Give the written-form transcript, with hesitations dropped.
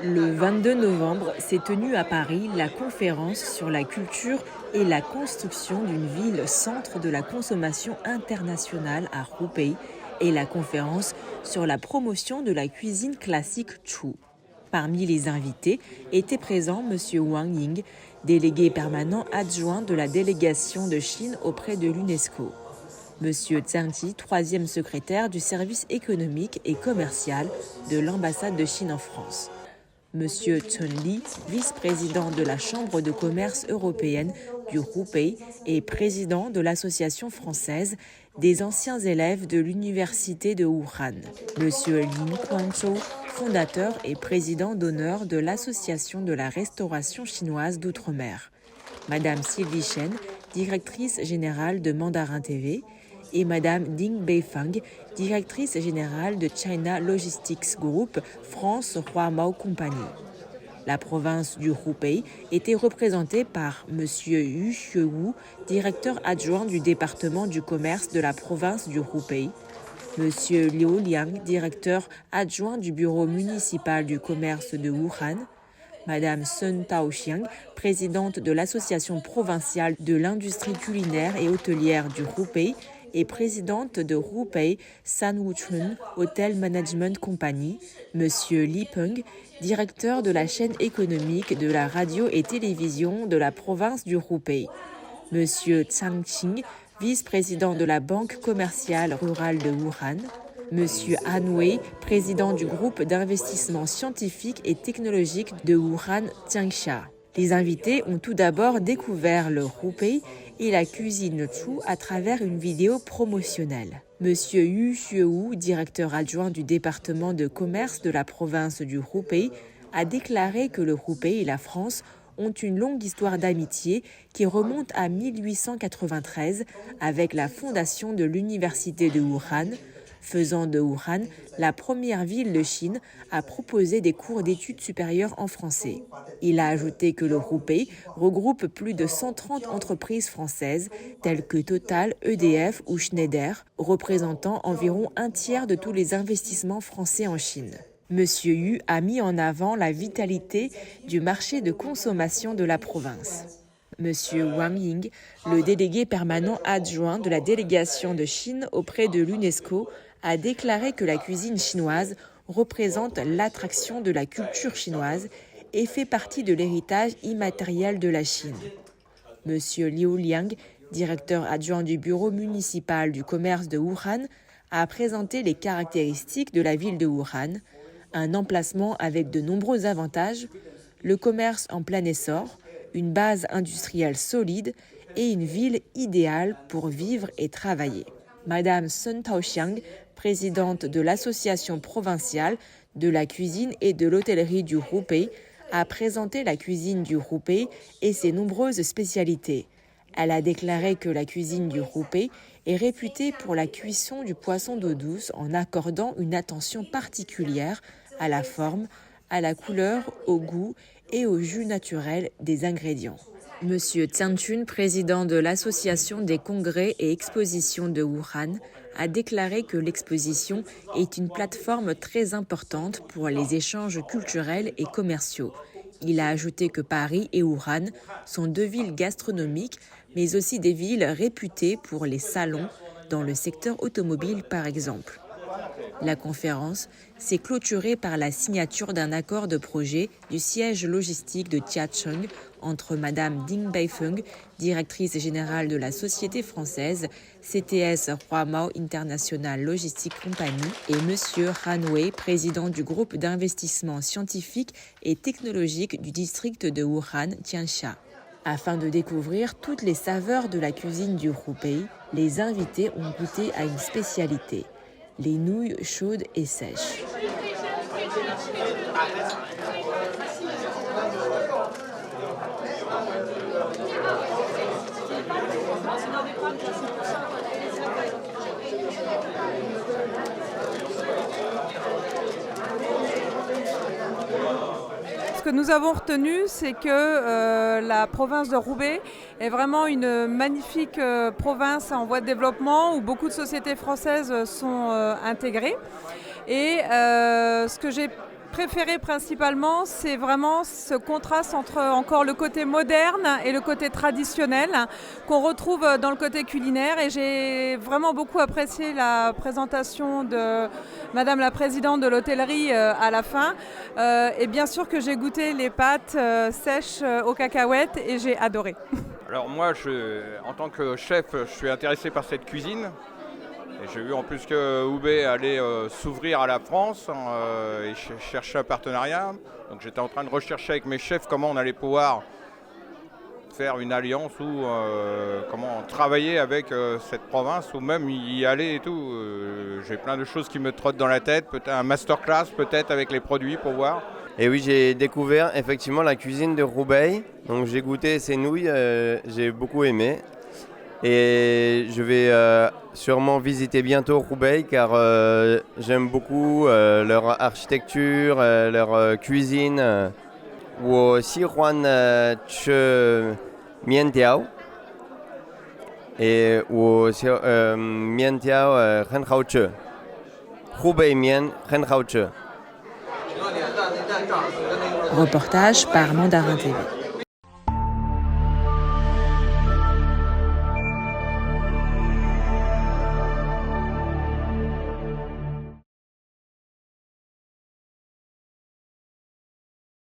Le 22 novembre s'est tenue à Paris la conférence sur la culture et la construction d'une ville centre de la consommation internationale à Hubei et la conférence sur la promotion de la cuisine classique Chu. Parmi les invités était présent M. Wang Ying, délégué permanent adjoint de la délégation de Chine auprès de l'UNESCO. M. Zhang Ji, troisième secrétaire du service économique et commercial de l'ambassade de Chine en France. M. Chen Li, vice-président de la Chambre de commerce européenne du Hubei et président de l'Association française des anciens élèves de l'Université de Wuhan. M. Lin Quanzhou, fondateur et président d'honneur de l'Association de la restauration chinoise d'outre-mer. Madame Sylvie Chen, directrice générale de Mandarin TV, et Madame Ding Beifang, directrice générale de China Logistics Group France Huamao Company. La province du Hubei était représentée par M. Yu Xuewu, directeur adjoint du département du commerce de la province du Hubei, M. Liu Liang, directeur adjoint du bureau municipal du commerce de Wuhan, Madame Sun Taoxiang, présidente de l'association provinciale de l'industrie culinaire et hôtelière du Hubei et présidente de Hubei Sanwuchun Hotel Management Company, M. Li Peng, directeur de la chaîne économique de la radio et télévision de la province du Hubei, M. Zhang Qing, vice-président de la Banque commerciale rurale de Wuhan, M. Han Wei, président du groupe d'investissement scientifique et technologique de Wuhan Jiangxia. Les invités ont tout d'abord découvert le Hubei et la cuisine Chu à travers une vidéo promotionnelle. M. Yu Xuewu, directeur adjoint du département de commerce de la province du Hubei, a déclaré que le Hubei et la France ont une longue histoire d'amitié qui remonte à 1893 avec la fondation de l'université de Wuhan, faisant de Wuhan la première ville de Chine à proposer des cours d'études supérieures en français. Il a ajouté que le Hubei regroupe plus de 130 entreprises françaises telles que Total, EDF ou Schneider, représentant environ un tiers de tous les investissements français en Chine. Monsieur Yu a mis en avant la vitalité du marché de consommation de la province. Monsieur Wang Ying, le délégué permanent adjoint de la délégation de Chine auprès de l'UNESCO, a déclaré que la cuisine chinoise représente l'attraction de la culture chinoise et fait partie de l'héritage immatériel de la Chine. Monsieur Liu Liang, directeur adjoint du bureau municipal du commerce de Wuhan, a présenté les caractéristiques de la ville de Wuhan, un emplacement avec de nombreux avantages, le commerce en plein essor, une base industrielle solide et une ville idéale pour vivre et travailler. Madame Sun Taoxiang, présidente de l'Association provinciale de la cuisine et de l'hôtellerie du Hubei, a présenté la cuisine du Hubei et ses nombreuses spécialités. Elle a déclaré que la cuisine du Hubei est réputée pour la cuisson du poisson d'eau douce en accordant une attention particulière à la forme, à la couleur, au goût et au jus naturel des ingrédients. Monsieur Zhang Chun, président de l'Association des congrès et expositions de Wuhan, a déclaré que l'exposition est une plateforme très importante pour les échanges culturels et commerciaux. Il a ajouté que Paris et Wuhan sont deux villes gastronomiques, mais aussi des villes réputées pour les salons, dans le secteur automobile par exemple. La conférence s'est clôturée par la signature d'un accord de projet du siège logistique de Jiacheng entre Madame Ding Beifeng, directrice générale de la société française CTS Huamao International Logistic Company, et Monsieur Han Wei, président du groupe d'investissement scientifique et technologique du district de Wuhan Jiangxia. Afin de découvrir toutes les saveurs de la cuisine du Hubei, les invités ont goûté à une spécialité, les nouilles chaudes et sèches. Ce que nous avons retenu, c'est que la province de Hubei est vraiment une magnifique province en voie de développement où beaucoup de sociétés françaises sont intégrées. Et ce que j'ai préféré principalement, c'est vraiment ce contraste entre encore le côté moderne et le côté traditionnel qu'on retrouve dans le côté culinaire. Et j'ai vraiment beaucoup apprécié la présentation de Madame la Présidente de l'hôtellerie à la fin. Et bien sûr que j'ai goûté les pâtes sèches aux cacahuètes et j'ai adoré. Alors moi, en tant que chef, je suis intéressé par cette cuisine. Et j'ai vu en plus que Roubaix allait s'ouvrir à la France et chercher un partenariat. Donc j'étais en train de rechercher avec mes chefs comment on allait pouvoir faire une alliance ou comment travailler avec cette province ou même y aller et tout. J'ai plein de choses qui me trottent dans la tête, peut-être un masterclass peut-être avec les produits pour voir. Et oui, j'ai découvert effectivement la cuisine de Roubaix. Donc j'ai goûté ces nouilles, j'ai beaucoup aimé. Et je vais sûrement visiter bientôt Roubaix car j'aime beaucoup leur architecture, leur cuisine. 我喜欢吃面条，et 面条很好吃，湖北面很好吃。 Reportage par Mandarin TV.